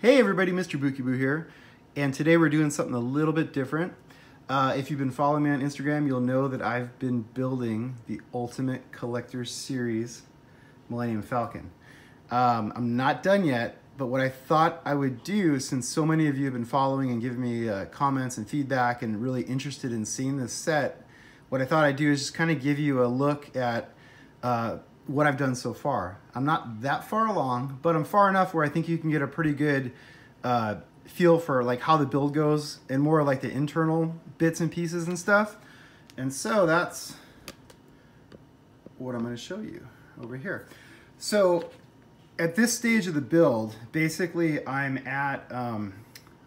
Hey everybody, Mr. Bookyboo here, and today we're doing something a little bit different. If you've been following me on Instagram, you'll know that I've been building the Ultimate Collector Series Millennium Falcon. I'm not done yet, but what I thought I would do, since so many of you have been following and giving me comments and feedback and really interested in seeing this set, what I thought I'd do is just kind of give you a look at what I've done so far. I'm not that far along, but I'm far enough where I think you can get a pretty good feel for like how the build goes and more like the internal bits and pieces and stuff. And so that's what I'm going to show you over here. So at this stage of the build, basically I'm at,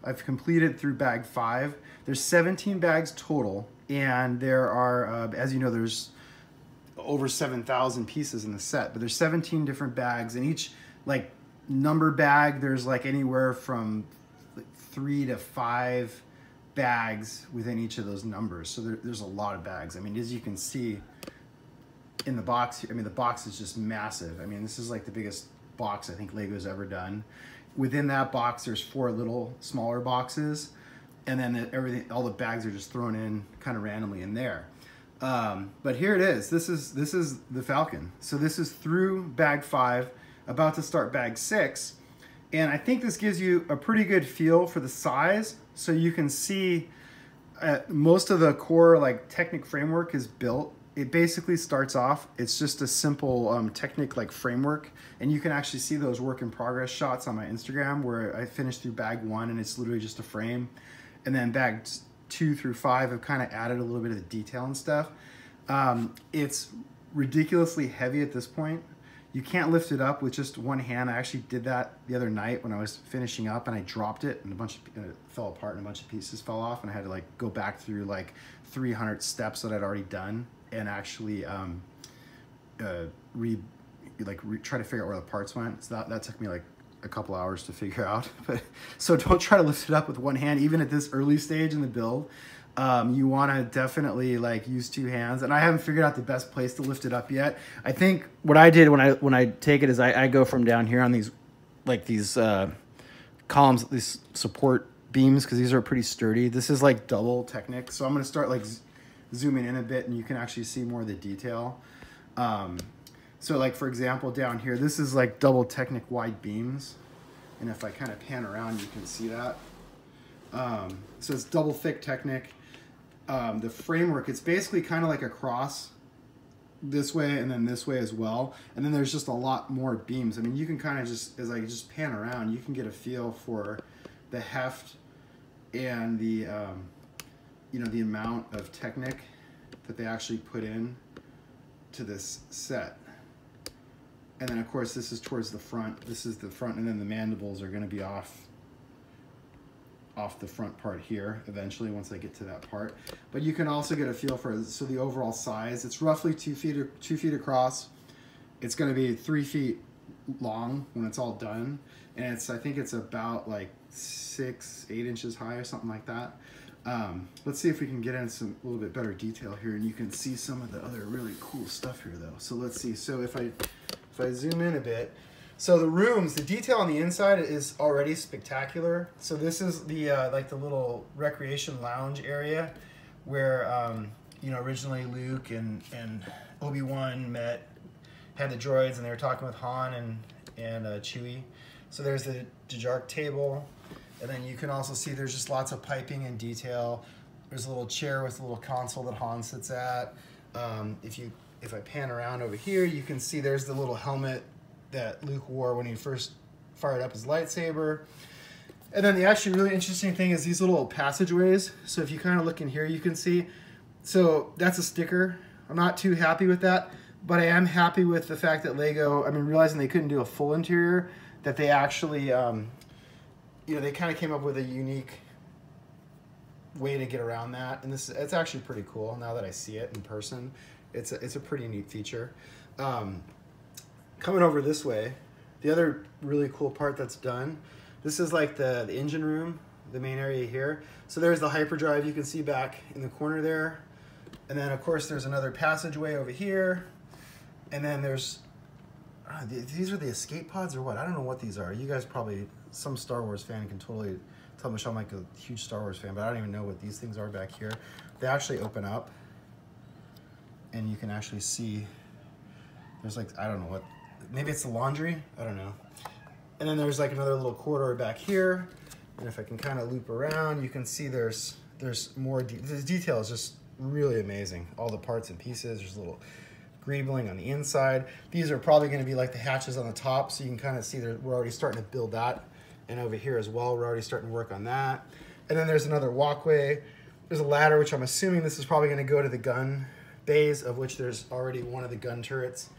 I've completed through bag 5. There's 17 bags total, and there are, as you know, there's over 7,000 pieces in the set, but there's 17 different bags, and each like number bag, there's like anywhere from 3 to 5 bags within each of those numbers. So there's a lot of bags. I mean, as you can see in the box, I mean, the box is just massive. I mean, this is like the biggest box I think Lego's ever done. Within that box, there's 4 little smaller boxes, and then everything, all the bags are just thrown in kind of randomly in there. But here it is. This is the Falcon. So this is through bag 5, about to start bag 6. And I think this gives you a pretty good feel for the size. So you can see most of the core like Technic framework is built. It basically starts off, it's just a simple Technic like framework. And you can actually see those work in progress shots on my Instagram where I finished through bag 1 and it's literally just a frame. And then bags 2 through 5 have kind of added a little bit of the detail and stuff. It's ridiculously heavy at this point. You can't lift it up with just one hand. I actually did that the other night when I was finishing up, and I dropped it and it fell apart and a bunch of pieces fell off, and I had to like go back through like 300 steps that I'd already done and actually try to figure out where the parts went. So that took me like a couple hours to figure out. But so don't try to lift it up with one hand, even at this early stage in the build. You want to definitely like use 2 hands, and I haven't figured out the best place to lift it up yet. I think what I did when I take it is I go from down here on these columns, these support beams, because these are pretty sturdy. This is like double Technic, so I'm going to start like zooming in a bit, and you can actually see more of the detail. So like, for example, down here, this is like double Technic wide beams. And if I kind of pan around, you can see that. So it's double thick Technic. The framework, it's basically kind of like a cross this way and then this way as well. And then there's just a lot more beams. I mean, you can kind of just, as I just pan around, you can get a feel for the heft and the, you know, the amount of Technic that they actually put in to this set. And then of course this is towards the front. This is the front, and then the mandibles are going to be off the front part here eventually once I get to that part. But you can also get a feel for the overall size. It's roughly 2 feet across. It's going to be 3 feet long when it's all done, and I think it's about like 6-8 inches high or something like that. Let's see if we can get into a little bit better detail here, and you can see some of the other really cool stuff here though. So let's see. So if I zoom in a bit, so the rooms, the detail on the inside is already spectacular. So this is the like the little recreation lounge area where you know, originally Luke and Obi-Wan had the droids, and they were talking with Han and Chewie. So there's the Dijark table. And then you can also see there's just lots of piping and detail. There's a little chair with a little console that Han sits at. If I pan around over here, you can see there's the little helmet that Luke wore when he first fired up his lightsaber. And then the actually really interesting thing is these little passageways. So if you kind of look in here, you can see. So that's a sticker. I'm not too happy with that, but I am happy with the fact that Lego, I mean, realizing they couldn't do a full interior, that they actually, you know, they kind of came up with a unique way to get around that. And it's actually pretty cool now that I see it in person. It's a pretty neat feature. Coming over this way, the other really cool part that's done, this is like the engine room, the main area here. So there's the Hyperdrive you can see back in the corner there. And then of course there's another passageway over here. And then there's these are the escape pods or what? I don't know what these are. You guys probably, some Star Wars fan can totally tell Michelle I'm like a huge Star Wars fan, but I don't even know what these things are back here. They actually open up and you can actually see, there's like, I don't know what, maybe it's the laundry, I don't know. And then there's like another little corridor back here. And if I can kind of loop around, you can see there's more, the detail is just really amazing. All the parts and pieces, there's a little greebling on the inside. These are probably going to be like the hatches on the top, so you can kind of see we're already starting to build that. And over here as well, we're already starting to work on that. And then there's another walkway. There's a ladder, which I'm assuming this is probably going to go to the gun bays, of which there's already one of the gun turrets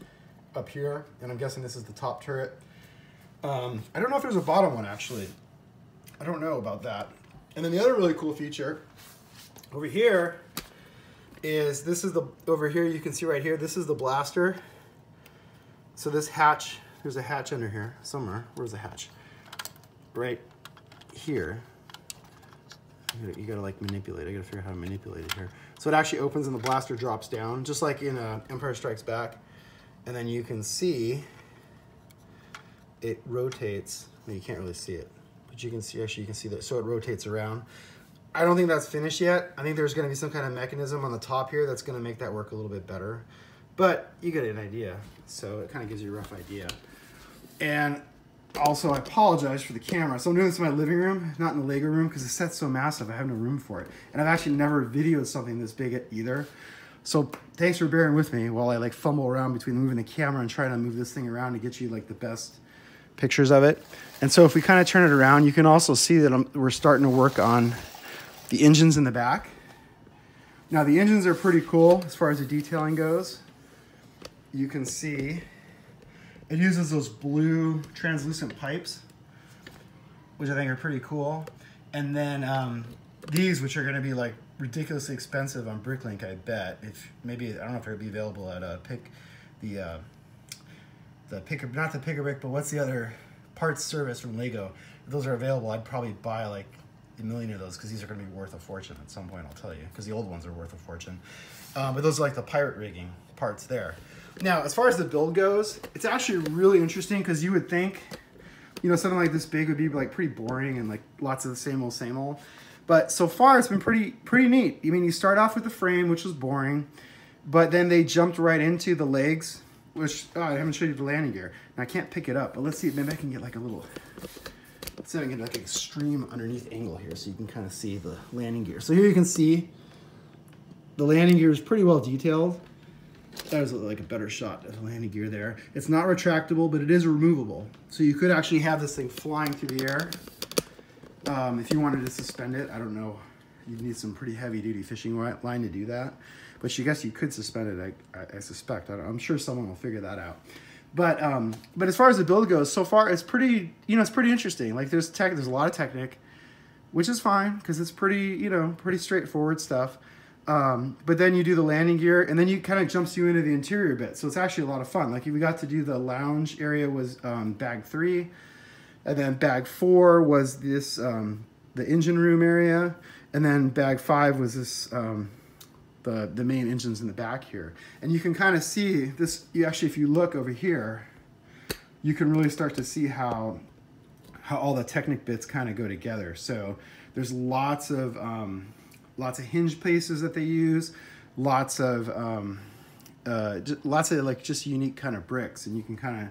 up here. And I'm guessing this is the top turret. I don't know if there's a bottom one, actually. I don't know about that. And then the other really cool feature over here is over here you can see right here, this is the blaster. So this hatch, there's a hatch under here somewhere. Where's the hatch? Right here. You gotta like manipulate. I gotta figure out how to manipulate it here. So it actually opens and the blaster drops down, just like in Empire Strikes Back. And then you can see it rotates. Well, you can't really see it, but you can see, actually you can see that, so it rotates around. I don't think that's finished yet. I think there's gonna be some kind of mechanism on the top here that's gonna make that work a little bit better. But you get an idea. So it kind of gives you a rough idea. And also, I apologize for the camera. So I'm doing this in my living room, not in the Lego room, because the set's so massive, I have no room for it. And I've actually never videoed something this big either. So thanks for bearing with me while I like fumble around between moving the camera and trying to move this thing around to get you like the best pictures of it. And so if we kind of turn it around, you can also see that we're starting to work on the engines in the back. Now the engines are pretty cool as far as the detailing goes. You can see it uses those blue translucent pipes, which I think are pretty cool. And then these, which are going to be like ridiculously expensive on Bricklink, I bet. If maybe, I don't know if they'll be available at not the Pick a Brick, but what's the other parts service from Lego? If those are available, I'd probably buy like a million of those, because these are going to be worth a fortune at some point, I'll tell you, because the old ones are worth a fortune. But those are like the pirate rigging parts there. Now, as far as the build goes, it's actually really interesting, because you would think, you know, something like this big would be like pretty boring and like lots of the same old. But so far, it's been pretty neat. I mean, you start off with the frame, which was boring, but then they jumped right into the legs, which, I haven't showed you the landing gear. Now, I can't pick it up, but let's see, maybe I can get like a little, let's see if I can get like an extreme underneath angle here so you can kind of see the landing gear. So here you can see the landing gear is pretty well detailed. That was like a better shot of the landing gear there. It's not retractable, but it is removable. So you could actually have this thing flying through the air. If you wanted to suspend it, I don't know. You'd need some pretty heavy duty fishing line to do that. But I guess you could suspend it, I suspect. I'm sure someone will figure that out. But as far as the build goes, so far it's pretty, you know, it's pretty interesting. Like there's a lot of technic, which is fine because it's pretty, you know, pretty straightforward stuff. But then you do the landing gear, and then you kind of jumps you into the interior bit. So it's actually a lot of fun. Like we got to do the lounge area was bag 3, and then bag 4 was this the engine room area, and then bag 5 was this the main engines in the back here. And you can kind of see this. You actually, if you look over here, you can really start to see how all the Technic bits kind of go together. So there's lots of hinge places that they use, lots of like just unique kind of bricks, and you can kind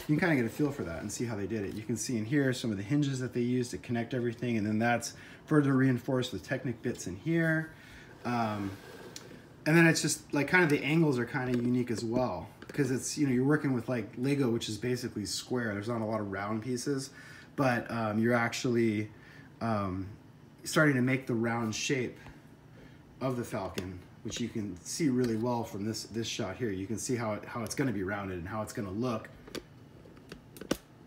of get a feel for that and see how they did it. You can see in here some of the hinges that they use to connect everything, and then that's further reinforced with Technic bits in here. And then it's just like kind of the angles are kind of unique as well, because it's, you know, you're working with like Lego, which is basically square. There's not a lot of round pieces, but you're actually starting to make the round shape of the Falcon, which you can see really well from this shot here. You can see how it's going to be rounded and how it's going to look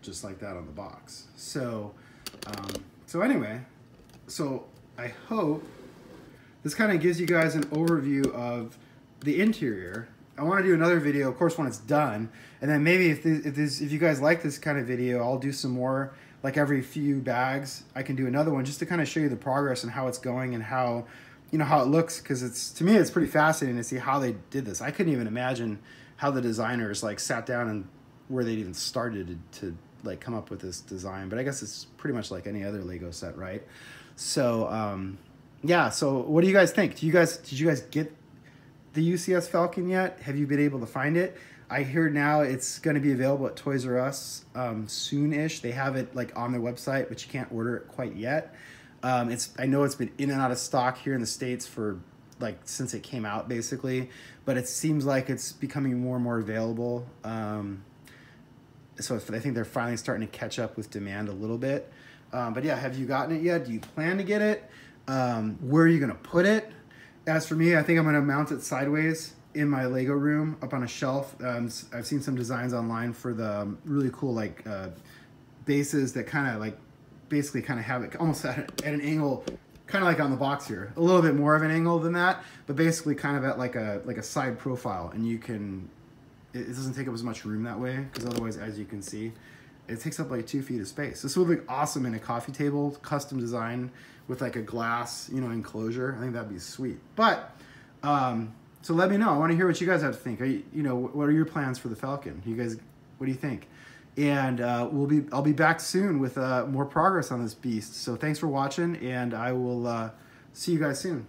just like that on the box. So anyway, so I hope this kind of gives you guys an overview of the interior. I want to do another video, of course, when it's done, and then maybe if you guys like this kind of video, I'll do some more. Like every few bags, I can do another one just to kind of show you the progress and how it's going and how, you know, how it looks, because to me it's pretty fascinating to see how they did this. I couldn't even imagine how the designers like sat down and where they'd even started to like come up with this design, but I guess it's pretty much like any other Lego set, right? So yeah, so what do you guys think? Did you guys get the UCS Falcon yet? Have you been able to find it? I hear now it's going to be available at Toys R Us soon-ish. They have it like on their website, but you can't order it quite yet. I know it's been in and out of stock here in the States for like since it came out basically, but it seems like it's becoming more and more available. So I think they're finally starting to catch up with demand a little bit. But yeah, have you gotten it yet? Do you plan to get it? Where are you going to put it? As for me, I think I'm going to mount it sideways in my Lego room up on a shelf. I've seen some designs online for the really cool like bases that kind of like basically kind of have it almost at an angle, kind of like on the box here, a little bit more of an angle than that, but basically kind of at like a side profile, and you can, it doesn't take up as much room that way, because otherwise, as you can see, it takes up like 2 feet of space. This would look awesome in a coffee table, custom design with like a glass, you know, enclosure. I think that'd be sweet. But so let me know. I want to hear what you guys have to think. What are your plans for the Falcon? You guys, what do you think? And I'll be back soon with more progress on this beast. So thanks for watching, and I will see you guys soon.